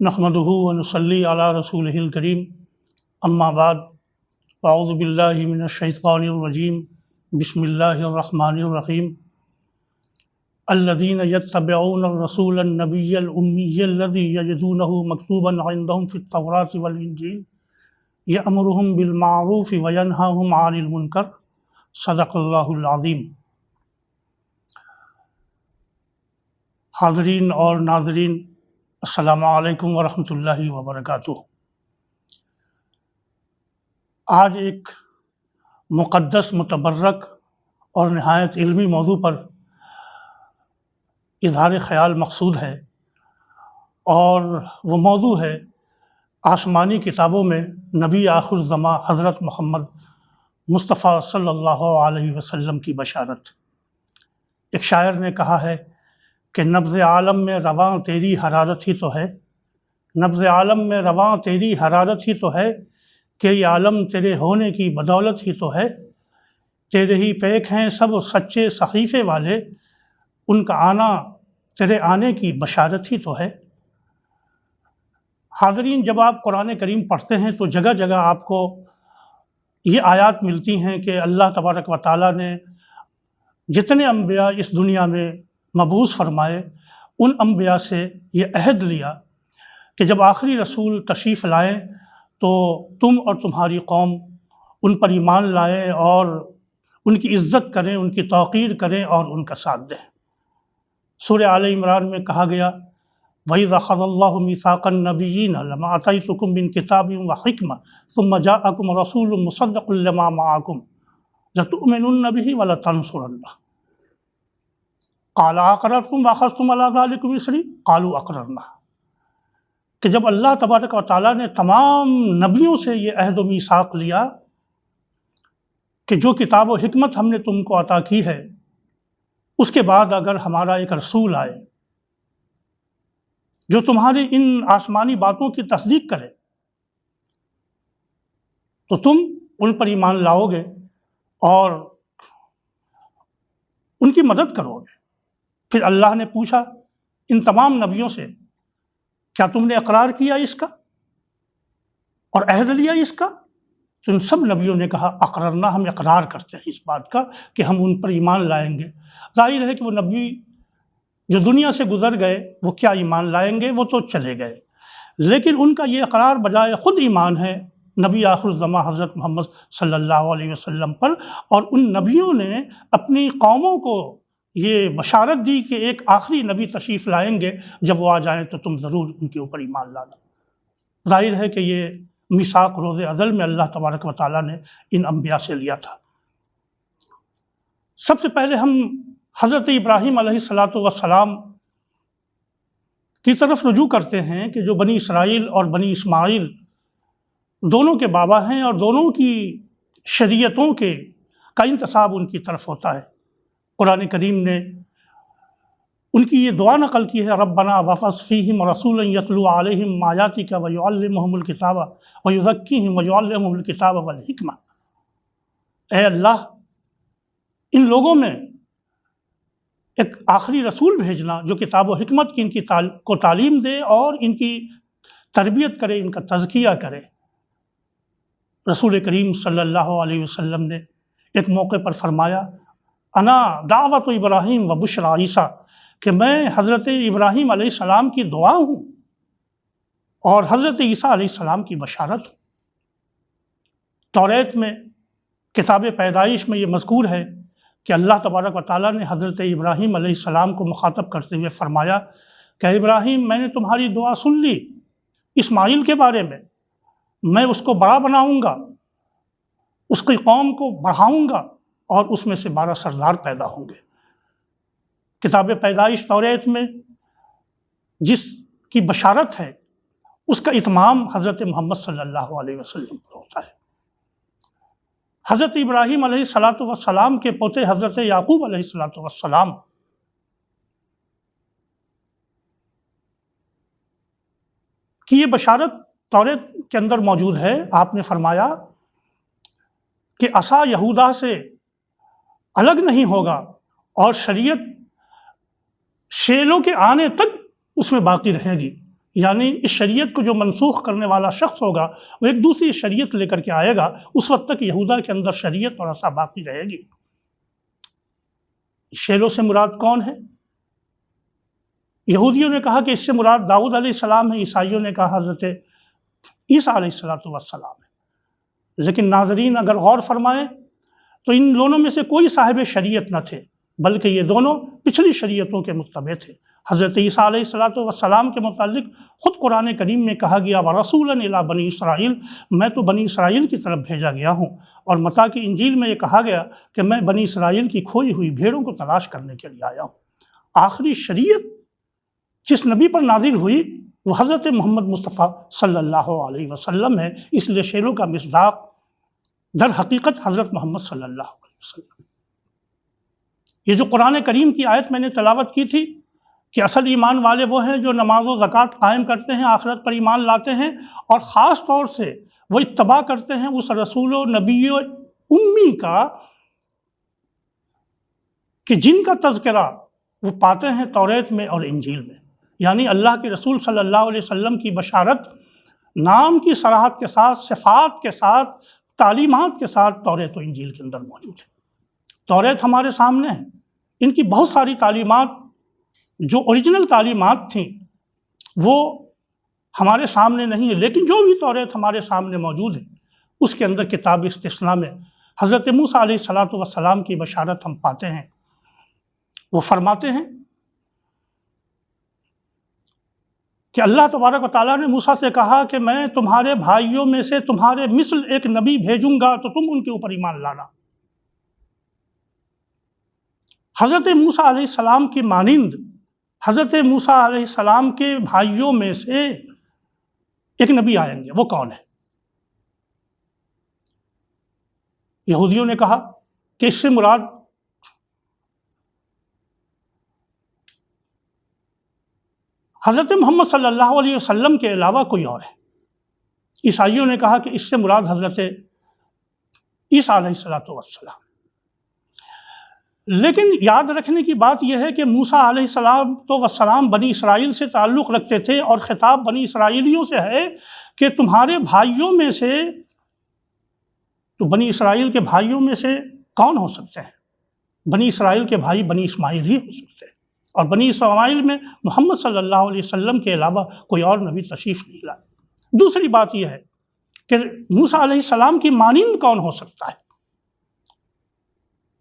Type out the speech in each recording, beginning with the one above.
نحمدہ ونصلی علی رسولہ الکریم اما بعد اعوذ باللہ من الشیطان الرجیم بسم اللہ الرحمن الرحیم الذین یتبعون الرسول النبی الامی الذی یجدونہ مکتوبا عندہم فی التوراۃ والانجیل یأمرہم بالمعروف وینہاہم عن المنکر صدق اللہ العظیم۔ حاضرین اور ناظرین، السلام علیکم ورحمۃ اللہ وبرکاتہ۔ آج ایک مقدس، متبرک اور نہایت علمی موضوع پر اظہار خیال مقصود ہے، اور وہ موضوع ہے آسمانی کتابوں میں نبی آخر الزماں حضرت محمد مصطفیٰ صلی اللہ علیہ وسلم کی بشارت۔ ایک شاعر نے کہا ہے کہ نبض عالم میں رواں تیری حرارت ہی تو ہے، نبض عالم میں رواں تیری حرارت ہی تو ہے، کہ یہ عالم تیرے ہونے کی بدولت ہی تو ہے، تیرے ہی پیک ہیں سب سچے صحیفے والے، ان کا آنا تیرے آنے کی بشارت ہی تو ہے۔ حاضرین، جب آپ قرآن کریم پڑھتے ہیں تو جگہ جگہ آپ کو یہ آیات ملتی ہیں کہ اللہ تبارک و تعالیٰ نے جتنے انبیاء اس دنیا میں مبعوث فرمائے، ان انبیاء سے یہ عہد لیا کہ جب آخری رسول تشریف لائیں تو تم اور تمہاری قوم ان پر ایمان لائیں اور ان کی عزت کریں، ان کی توقیر کریں اور ان کا ساتھ دیں۔ سورہ آل عمران میں کہا گیا وَإِذْ أَخَذَ اللَّهُ مِيثَاقَ النَّبِيِّينَ لَمَا آتَيْتُكُم مِّن كِتَابٍ وَحِكْمَةٍ ثُمَّ جَاءَكُمْ رَسُولٌ مُصَدِّقٌ لِّمَا مَعَكُمْ لَتُؤْمِنُنَّ بِهِ وَلَتَنصُرُنَّهُ قَالَ أَقْرَرْتُمْ وَأَخَذْتُمْ عَلَىٰ ذَٰلِكُمْ إِصْرِي قَالُوا أَقْرَرْنَا۔ کہ جب اللہ تبارک و تعالیٰ نے تمام نبیوں سے یہ عہد و میثاق لیا کہ جو کتاب و حکمت ہم نے تم کو عطا کی ہے، اس کے بعد اگر ہمارا ایک رسول آئے جو تمہاری ان آسمانی باتوں کی تصدیق کرے تو تم ان پر ایمان لاؤ گے اور ان کی مدد کرو گے۔ پھر اللہ نے پوچھا ان تمام نبیوں سے کیا تم نے اقرار کیا اس کا اور عہد لیا اس کا؟ تو ان سب نبیوں نے کہا اقررنا، ہم اقرار کرتے ہیں اس بات کا کہ ہم ان پر ایمان لائیں گے۔ ظاہر ہے کہ وہ نبی جو دنیا سے گزر گئے وہ کیا ایمان لائیں گے، وہ تو چلے گئے، لیکن ان کا یہ اقرار بجائے خود ایمان ہے نبی آخر الزماں حضرت محمد صلی اللہ علیہ وسلم پر، اور ان نبیوں نے اپنی قوموں کو یہ بشارت دی کہ ایک آخری نبی تشریف لائیں گے، جب وہ آ جائیں تو تم ضرور ان کے اوپر ایمان لانا۔ ظاہر ہے کہ یہ میثاق روز ازل میں اللہ تبارک و تعالیٰ نے ان انبیاء سے لیا تھا۔ سب سے پہلے ہم حضرت ابراہیم علیہ السلام کی طرف رجوع کرتے ہیں کہ جو بنی اسرائیل اور بنی اسماعیل دونوں کے بابا ہیں، اور دونوں کی شریعتوں کا انتساب ان کی طرف ہوتا ہے۔ قرآن کریم نے ان کی یہ دعا نقل کی ہے ربنا وابعث فیہم رسولا یتلو علیہم آیاتک ویعلمہم الکتاب ویزکیہم ویعلمہم الکتاب والحکمہ۔ اے اللہ، ان لوگوں میں ایک آخری رسول بھیجنا جو کتاب و حکمت کی ان کی کو تعلیم دے اور ان کی تربیت کرے، ان کا تزکیہ کرے۔ رسول کریم صلی اللہ علیہ وسلم نے ایک موقع پر فرمایا انا دعوت ابراہیم و بشریٰ عیسیٰ، کہ میں حضرت ابراہیم علیہ السلام کی دعا ہوں اور حضرت عیسیٰ علیہ السلام کی بشارت ہوں۔ توریت میں کتاب پیدائش میں یہ مذکور ہے کہ اللہ تبارک و تعالیٰ نے حضرت ابراہیم علیہ السلام کو مخاطب کرتے ہوئے فرمایا کہ ابراہیم، میں نے تمہاری دعا سن لی، اسماعیل کے بارے میں اس کو بڑا بناؤں گا، اس کی قوم کو بڑھاؤں گا اور اس میں سے 12 سردار پیدا ہوں گے۔ کتاب پیدائش توریت میں جس کی بشارت ہے اس کا اتمام حضرت محمد صلی اللہ علیہ وسلم پر ہوتا ہے۔ حضرت ابراہیم علیہ السلام کے پوتے حضرت یعقوب علیہ السلام کی یہ بشارت توریت کے اندر موجود ہے۔ آپ نے فرمایا کہ عصا یہودا سے الگ نہیں ہوگا اور شریعت شیلوں کے آنے تک اس میں باقی رہے گی۔ یعنی اس شریعت کو جو منسوخ کرنے والا شخص ہوگا وہ ایک دوسری شریعت لے کر کے آئے گا، اس وقت تک یہودا کے اندر شریعت اور اصا باقی رہے گی۔ شیلوں سے مراد کون ہے؟ یہودیوں نے کہا کہ اس سے مراد داؤد علیہ السلام ہے، عیسائیوں نے کہا حضرت عیسیٰ علیہ السلام ہے۔ لیکن ناظرین اگر غور فرمائیں تو ان دونوں میں سے کوئی صاحب شریعت نہ تھے، بلکہ یہ دونوں پچھلی شریعتوں کے متبع تھے۔ حضرت عیسیٰ علیہ السلام کے متعلق خود قرآن کریم میں کہا گیا وَرَسُولًا إِلَىٰ بَنِي اسرائیل، میں تو بنی اسرائیل کی طرف بھیجا گیا ہوں۔ اور متی کی انجیل میں یہ کہا گیا کہ میں بنی اسرائیل کی کھوئی ہوئی بھیڑوں کو تلاش کرنے کے لیے آیا ہوں۔ آخری شریعت جس نبی پر نازل ہوئی وہ حضرت محمد مصطفیٰ صلی اللہ علیہ وسلم ہے، اس لیے شیلوں کا مصداق در حقیقت حضرت محمد صلی اللہ علیہ وسلم۔ یہ جو قرآن کریم کی آیت میں نے تلاوت کی تھی کہ اصل ایمان والے وہ ہیں جو نماز و زکوٰۃ قائم کرتے ہیں، آخرت پر ایمان لاتے ہیں، اور خاص طور سے وہ اتباع کرتے ہیں اس رسول و نبی و امی کا کہ جن کا تذکرہ وہ پاتے ہیں توریت میں اور انجیل میں، یعنی اللہ کے رسول صلی اللہ علیہ وسلم کی بشارت نام کی صراحت کے ساتھ، صفات کے ساتھ، تعلیمات کے ساتھ توریت و انجیل کے اندر موجود ہے۔ توریت ہمارے سامنے ہے، ان کی بہت ساری تعلیمات جو اوریجنل تعلیمات تھیں وہ ہمارے سامنے نہیں ہے، لیکن جو بھی توریت ہمارے سامنے موجود ہے اس کے اندر کتاب استثناء میں حضرت موسیٰ علیہ السلام کی بشارت ہم پاتے ہیں۔ وہ فرماتے ہیں کہ اللہ تبارک و تعالیٰ نے موسیٰ سے کہا کہ میں تمہارے بھائیوں میں سے تمہارے مثل ایک نبی بھیجوں گا تو تم ان کے اوپر ایمان لانا۔ حضرت موسیٰ علیہ السلام کی مانند حضرت موسیٰ علیہ السلام کے بھائیوں میں سے ایک نبی آئیں گے، وہ کون ہے؟ یہودیوں نے کہا کہ اس سے مراد حضرت محمد صلی اللہ علیہ وسلم کے علاوہ کوئی اور ہے۔ عیسائیوں نے کہا کہ اس سے مراد حضرت عیسیٰ علیہ السلام۔ لیکن یاد رکھنے کی بات یہ ہے کہ موسیٰ علیہ السلام بنی اسرائیل سے تعلق رکھتے تھے، اور خطاب بنی اسرائیلیوں سے ہے کہ تمہارے بھائیوں میں سے، تو بنی اسرائیل کے بھائیوں میں سے کون ہو سکتے ہیں؟ بنی اسرائیل کے بھائی بنی اسماعیل ہی ہو سکتے ہیں، اور بنی اسماعیل میں محمد صلی اللہ علیہ وسلم کے علاوہ کوئی اور نبی تشریف نہیں لائے۔ دوسری بات یہ ہے کہ موسیٰ علیہ السلام کی مانند کون ہو سکتا ہے؟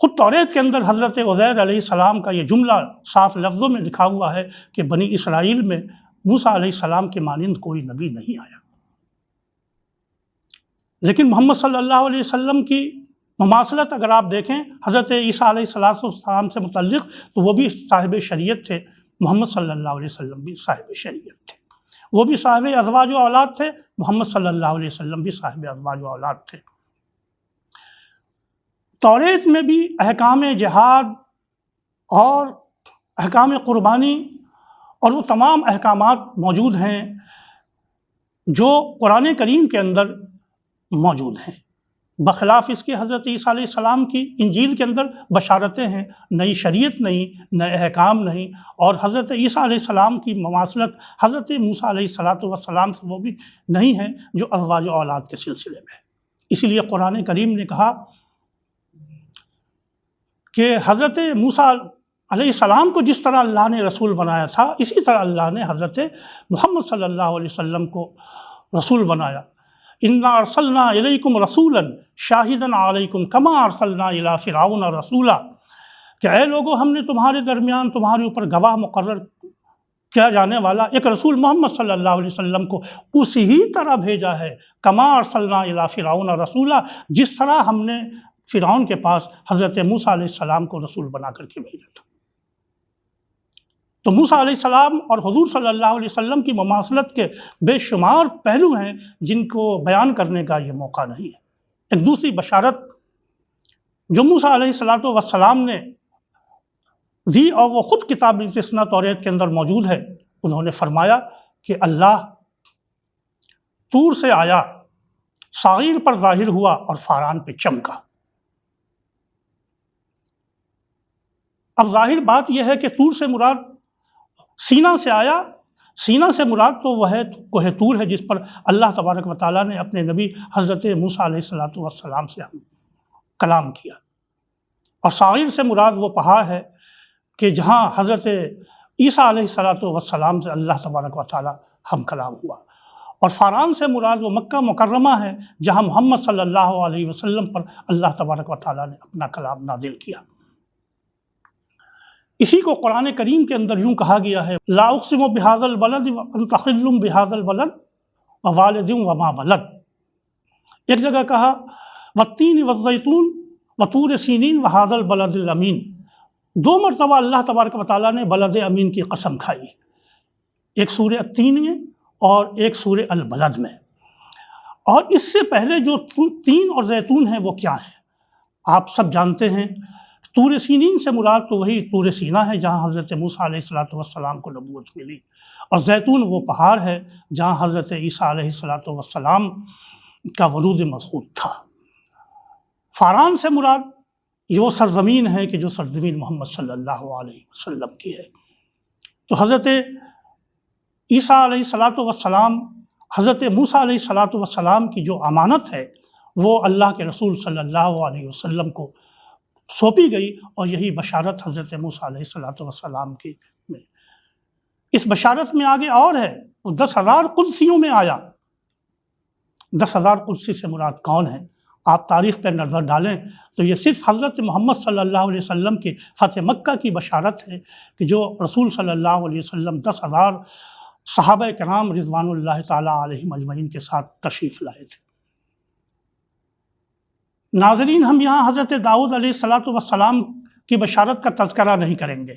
خود توریت کے اندر حضرت عزیر علیہ السلام کا یہ جملہ صاف لفظوں میں لکھا ہوا ہے کہ بنی اسرائیل میں موسیٰ علیہ السلام کے مانند کوئی نبی نہیں آیا۔ لیکن محمد صلی اللہ علیہ وسلم کی مماثلت اگر آپ دیکھیں حضرت عیسیٰ علیہ السلام سے متعلق تو وہ بھی صاحب شریعت تھے، محمد صلی اللہ علیہ وسلم بھی صاحب شریعت تھے، وہ بھی صاحب ازواج و اولاد تھے، محمد صلی اللہ علیہ وسلم بھی صاحب ازواج و اولاد تھے۔ توریت میں بھی احکام جہاد اور احکام قربانی اور وہ تمام احکامات موجود ہیں جو قرآن کریم کے اندر موجود ہیں، بخلاف اس کے حضرت عیسیٰ علیہ السلام کی انجیل کے اندر بشارتیں ہیں، نئی شریعت نہیں، نئے احکام نہیں، اور حضرت عیسیٰ علیہ السلام کی مماثلت حضرت موسیٰ علیہ السلام سے وہ بھی نہیں ہے جو ازواج و اولاد کے سلسلے میں۔ اسی لیے قرآن کریم نے کہا کہ حضرت موسیٰ علیہ السلام کو جس طرح اللہ نے رسول بنایا تھا، اسی طرح اللہ نے حضرت محمد صلی اللہ علیہ وسلم کو رسول بنایا۔ اِنَّا أَرْسَلْنَا إِلَيْكُمْ رَسُولًا شَاهِدًا عَلَيْكُمْ كَمَا أَرْسَلْنَا إِلَىٰ فِرْعَوْنَ رَسُولًا، کہ اے لوگو ہم نے تمہارے درمیان تمہارے اوپر گواہ مقرر کیا جانے والا ایک رسول محمد صلی اللہ علیہ وسلم کو اسی ہی طرح بھیجا ہے، كَمَا أَرْسَلْنَا إِلَىٰ فِرْعَوْنَ رَسُولًا، جس طرح ہم نے فرعون کے پاس حضرت موسیٰ علیہ السلام کو رسول بنا کر کے بھیجا تھا۔ تو موسیٰ علیہ السلام اور حضور صلی اللہ علیہ وسلم کی مماثلت کے بے شمار پہلو ہیں جن کو بیان کرنے کا یہ موقع نہیں ہے۔ ایک دوسری بشارت جو موسیٰ علیہ السلام نے دی اور وہ خود کتاب استثناء توریت کے اندر موجود ہے، انہوں نے فرمایا کہ اللہ طور سے آیا، صغیر پر ظاہر ہوا اور فاران پہ چمکا۔ اب ظاہر بات یہ ہے کہ طور سے مراد سینہ سے آیا، سینہ سے مراد تو وہ ہے کوہ طور ہے جس پر اللہ تبارک و تعالیٰ نے اپنے نبی حضرت موسیٰ علیہ السلام سے کلام کیا، اور صائر سے مراد وہ پہاڑ ہے کہ جہاں حضرت عیسیٰ علیہ السلام سے اللہ تبارک و تعالیٰ ہم کلام ہوا، اور فاران سے مراد وہ مکہ مکرمہ ہے جہاں محمد صلی اللہ علیہ وسلم پر اللہ تبارک و تعالیٰ نے اپنا کلام نازل کیا۔ اسی کو قرآن کریم کے اندر یوں کہا گیا ہے، لا اقسم بہذا البلد وانت حل بہذا البلد ووالد وما ولد۔ ایک جگہ کہا والتین والزیتون وطور سینین وہذا البلد الامین۔ 2 مرتبہ اللہ تبارک و تعالیٰ نے بلد امین کی قسم کھائی، ایک سورہ التین میں اور ایک سورہ البلد میں۔ اور اس سے پہلے جو تین اور زیتون ہیں وہ کیا ہیں؟ آپ سب جانتے ہیں، طور سینین سے مراد تو وہی طور سینہ ہے جہاں حضرت موسیٰ علیہ السلام کو نبوت ملی، اور زیتون وہ پہاڑ ہے جہاں حضرت عیسیٰ علیہ السلام کا ورود مسعود تھا۔ فاران سے مراد یہ وہ سرزمین ہے کہ جو سرزمین محمد صلی اللہ علیہ وسلم کی ہے۔ تو حضرت عیسیٰ علیہ السلام حضرت موسیٰ علیہ السلام کی جو امانت ہے وہ اللہ کے رسول صلی اللہ علیہ وسلم کو سونپی گئی، اور یہی بشارت حضرت موسیٰ علیہ السلام کی میں۔ اس بشارت میں آگے اور ہے، وہ 10,000 قدسیوں میں آیا۔ 10,000 قدسی سے مراد کون ہیں؟ آپ تاریخ پر نظر ڈالیں تو یہ صرف حضرت محمد صلی اللہ علیہ وسلم کے فتح مکہ کی بشارت ہے کہ جو رسول صلی اللہ علیہ وسلم 10,000 صحابہ کرام رضوان اللہ تعالیٰ علیہم اجمعین کے ساتھ تشریف لائے تھے۔ ناظرین، ہم یہاں حضرت داؤد علیہ السلام کی بشارت کا تذکرہ نہیں کریں گے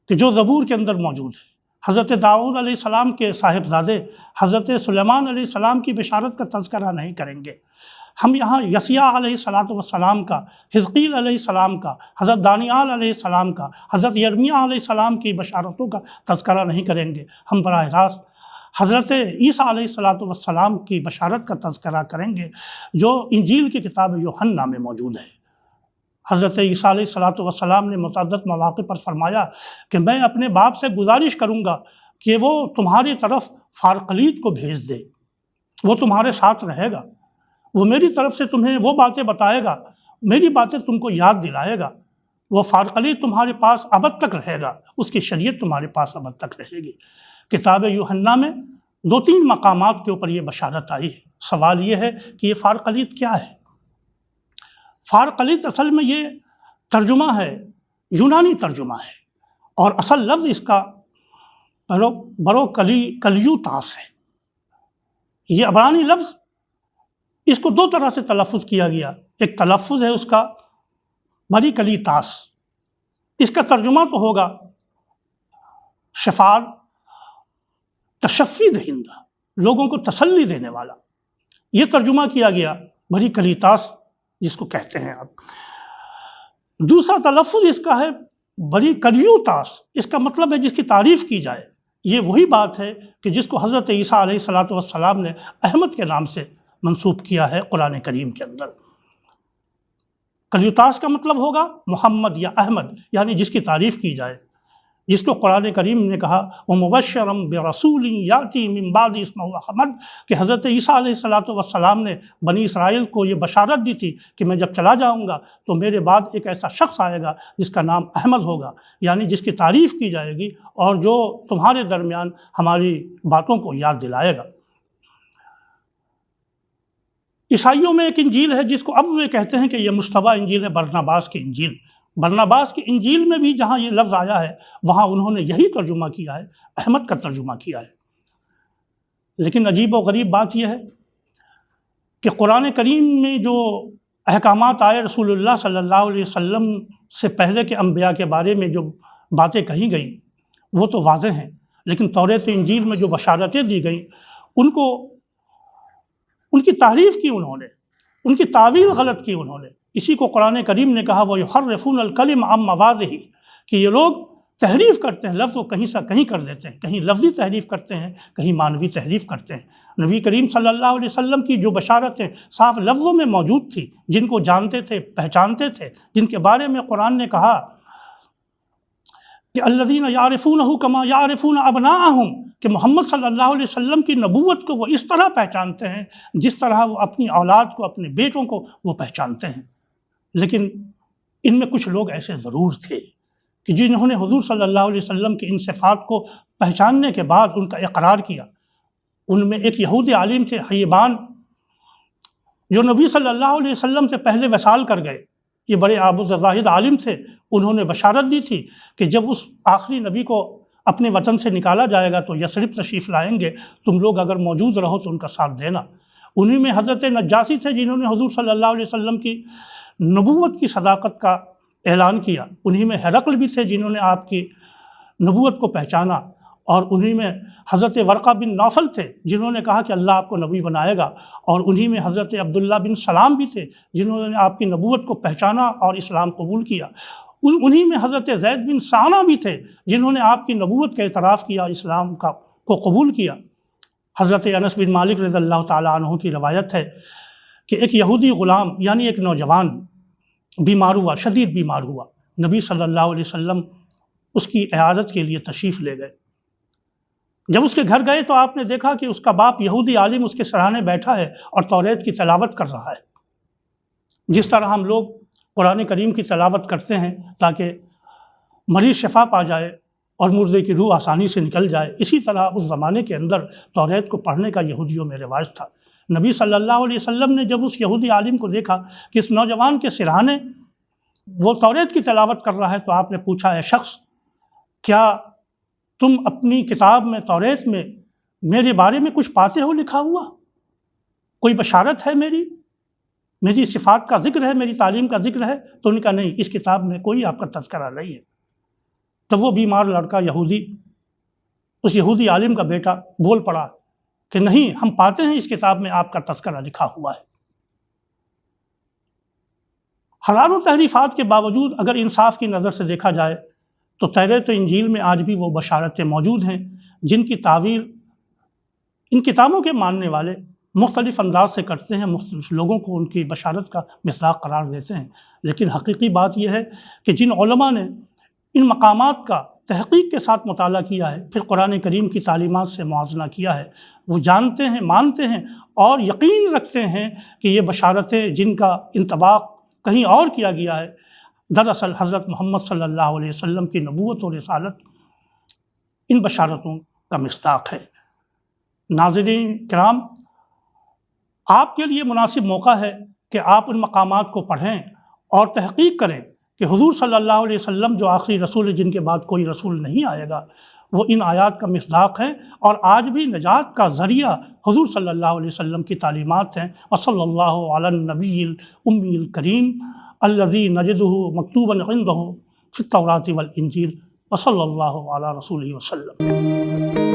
کہ جو زبور کے اندر موجود ہے۔ حضرت داؤد علیہ السلام کے صاحبزادے حضرت سلیمان علیہ السلام کی بشارت کا تذکرہ نہیں کریں گے۔ ہم یہاں یسیع علیہ السلام کا، حزقیل علیہ السلام کا، حضرت دانیال علیہ السلام کا، حضرت یرمیہ علیہ السلام کی بشارتوں کا تذکرہ نہیں کریں گے۔ ہم براہ راست حضرت عیسیٰ علیہ السلام کی بشارت کا تذکرہ کریں گے جو انجیل کی کتاب یوحنا میں موجود ہے۔ حضرت عیسیٰ علیہ السلام نے متعدد مواقع پر فرمایا کہ میں اپنے باپ سے گزارش کروں گا کہ وہ تمہاری طرف فارقلیط کو بھیج دے، وہ تمہارے ساتھ رہے گا، وہ میری طرف سے تمہیں وہ باتیں بتائے گا، میری باتیں تم کو یاد دلائے گا، وہ فارقلیط تمہارے پاس ابد تک رہے گا، اس کی شریعت تمہارے پاس ابد تک رہے گی۔ کتاب یوحنا میں 2-3 مقامات کے اوپر یہ بشارت آئی ہے۔ سوال یہ ہے کہ یہ فارقلیط کیا ہے؟ فارقلیط اصل میں یہ ترجمہ ہے، یونانی ترجمہ ہے، اور اصل لفظ اس کا برو کلیوتاس ہے۔ یہ عبرانی لفظ، اس کو 2 طرح سے تلفظ کیا گیا۔ ایک تلفظ ہے اس کا بری کلیتاس، اس کا ترجمہ تو ہوگا شفاعت، تشفی دہندہ، لوگوں کو تسلی دینے والا، یہ ترجمہ کیا گیا بری کلیتاس جس کو کہتے ہیں آپ۔ دوسرا تلفظ اس کا ہے بری کلیوتاس، اس کا مطلب ہے جس کی تعریف کی جائے۔ یہ وہی بات ہے کہ جس کو حضرت عیسیٰ علیہ السلام نے احمد کے نام سے منسوب کیا ہے قرآن کریم کے اندر۔ کلیوتاس کا مطلب ہوگا محمد یا احمد، یعنی جس کی تعریف کی جائے، جس کو قرآن کریم نے کہا وَمُبَشِّرًا بِرَسُولٍ يَأْتِي مِن بَعْدِهِ اسْمُهُ احمد، کہ حضرت عیسیٰ علیہ السلام نے بنی اسرائیل کو یہ بشارت دی تھی کہ میں جب چلا جاؤں گا تو میرے بعد ایک ایسا شخص آئے گا جس کا نام احمد ہوگا، یعنی جس کی تعریف کی جائے گی اور جو تمہارے درمیان ہماری باتوں کو یاد دلائے گا۔ عیسائیوں میں ایک انجیل ہے جس کو اب وہ کہتے ہیں کہ یہ مشتبہ انجیل ہے، برناباس کی انجیل۔ برناباس کی انجیل میں بھی جہاں یہ لفظ آیا ہے وہاں انہوں نے یہی ترجمہ کیا ہے، احمد کا ترجمہ کیا ہے۔ لیکن عجیب و غریب بات یہ ہے کہ قرآن کریم میں جو احکامات آئے رسول اللہ صلی اللہ علیہ وسلم سے پہلے کے انبیاء کے بارے میں جو باتیں کہی گئیں وہ تو واضح ہیں، لیکن توریت انجیل میں جو بشارتیں دی گئیں ان کی تعریف کی انہوں نے، ان کی تعویل غلط کی انہوں نے۔ اسی کو قرآن کریم نے کہا وَيُحَرِّفُونَ الْكَلِمَ عَن مَّوَاضِعِهِ، کہ یہ لوگ تحریف کرتے ہیں، لفظ کو کہیں سے کہیں کر دیتے ہیں، کہیں لفظی تحریف کرتے ہیں، کہیں معنوی تحریف کرتے ہیں۔ نبی کریم صلی اللہ علیہ وسلم کی جو بشارتیں صاف لفظوں میں موجود تھی، جن کو جانتے تھے، پہچانتے تھے، جن کے بارے میں قرآن نے کہا کہ الذین یعرفونہ کما یعرفون ابناءہم، کہ محمد صلی اللہ علیہ وسلم کی نبوت کو وہ اس طرح پہچانتے ہیں جس طرح وہ اپنی اولاد کو، اپنے بیٹوں کو وہ پہچانتے ہیں۔ لیکن ان میں کچھ لوگ ایسے ضرور تھے کہ جنہوں نے حضور صلی اللہ علیہ وسلم کی ان صفات کو پہچاننے کے بعد ان کا اقرار کیا۔ ان میں ایک یہودی عالم تھے حیبان، جو نبی صلی اللہ علیہ وسلم سے پہلے وصال کر گئے۔ یہ بڑے آب و زاہد عالم تھے۔ انہوں نے بشارت دی تھی کہ جب اس آخری نبی کو اپنے وطن سے نکالا جائے گا تو یثرب تشریف لائیں گے، تم لوگ اگر موجود رہو تو ان کا ساتھ دینا۔ انہی میں حضرت نجاشی تھے جنہوں نے حضور صلی اللہ علیہ وسلم کی نبوت کی صداقت کا اعلان کیا۔ انہی میں ہرقل بھی تھے جنہوں نے آپ کی نبوت کو پہچانا، اور انہی میں حضرت ورقہ بن نوفل تھے جنہوں نے کہا کہ اللہ آپ کو نبی بنائے گا، اور انہی میں حضرت عبداللہ بن سلام بھی تھے جنہوں نے آپ کی نبوت کو پہچانا اور اسلام قبول کیا۔ انہی میں حضرت زید بن ثانہ بھی تھے جنہوں نے آپ کی نبوت کا اعتراف کیا، اسلام کو قبول کیا۔ حضرت انس بن مالک رضی اللہ تعالیٰ عنہ کی روایت ہے کہ ایک یہودی غلام یعنی ایک نوجوان بیمار ہوا، شدید بیمار ہوا۔ نبی صلی اللہ علیہ وسلم اس کی عیادت کے لیے تشریف لے گئے۔ جب اس کے گھر گئے تو آپ نے دیکھا کہ اس کا باپ یہودی عالم اس کے سرانے بیٹھا ہے اور توریت کی تلاوت کر رہا ہے۔ جس طرح ہم لوگ قرآن کریم کی تلاوت کرتے ہیں تاکہ مریض شفا پا جائے اور مردے کی روح آسانی سے نکل جائے، اسی طرح اس زمانے کے اندر توریت کو پڑھنے کا یہودیوں میں رواج تھا۔ نبی صلی اللہ علیہ وسلم نے جب اس یہودی عالم کو دیکھا کہ اس نوجوان کے سرہانے وہ توریت کی تلاوت کر رہا ہے، تو آپ نے پوچھا، اے شخص، کیا تم اپنی کتاب میں، توریت میں، میرے بارے میں کچھ پاتے ہو لکھا ہوا؟ کوئی بشارت ہے میری صفات کا ذکر ہے، میری تعلیم کا ذکر ہے؟ تو ان کا نہیں، اس کتاب میں کوئی آپ کا تذکرہ نہیں ہے۔ تب وہ بیمار لڑکا یہودی، اس یہودی عالم کا بیٹا بول پڑا کہ نہیں، ہم پاتے ہیں اس کتاب میں آپ کا تذکرہ لکھا ہوا ہے۔ ہزاروں تحریفات کے باوجود اگر انصاف کی نظر سے دیکھا جائے تو تورات و انجیل میں آج بھی وہ بشارتیں موجود ہیں جن کی تعویل ان کتابوں کے ماننے والے مختلف انداز سے کرتے ہیں، مختلف لوگوں کو ان کی بشارت کا مصداق قرار دیتے ہیں۔ لیکن حقیقی بات یہ ہے کہ جن علماء نے ان مقامات کا تحقیق کے ساتھ مطالعہ کیا ہے، پھر قرآن کریم کی تعلیمات سے موازنہ کیا ہے، وہ جانتے ہیں، مانتے ہیں اور یقین رکھتے ہیں کہ یہ بشارتیں جن کا انطباق کہیں اور کیا گیا ہے، دراصل حضرت محمد صلی اللہ علیہ وسلم کی نبوت و رسالت ان بشارتوں کا مصداق ہے۔ ناظرین کرام، آپ کے لیے مناسب موقع ہے کہ آپ ان مقامات کو پڑھیں اور تحقیق کریں کہ حضور صلی اللہ علیہ وسلم جو آخری رسول ہے، جن کے بعد کوئی رسول نہیں آئے گا، وہ ان آیات کا مصداق ہیں، اور آج بھی نجات کا ذریعہ حضور صلی اللہ علیہ وسلم کی تعلیمات ہیں۔ وصلی اللہ علی النبی الامی الکریم الذی نجدہ مکتوبا عنده فی التوراۃ والانجیل، وصلی اللہ علی رسولہ وسلم۔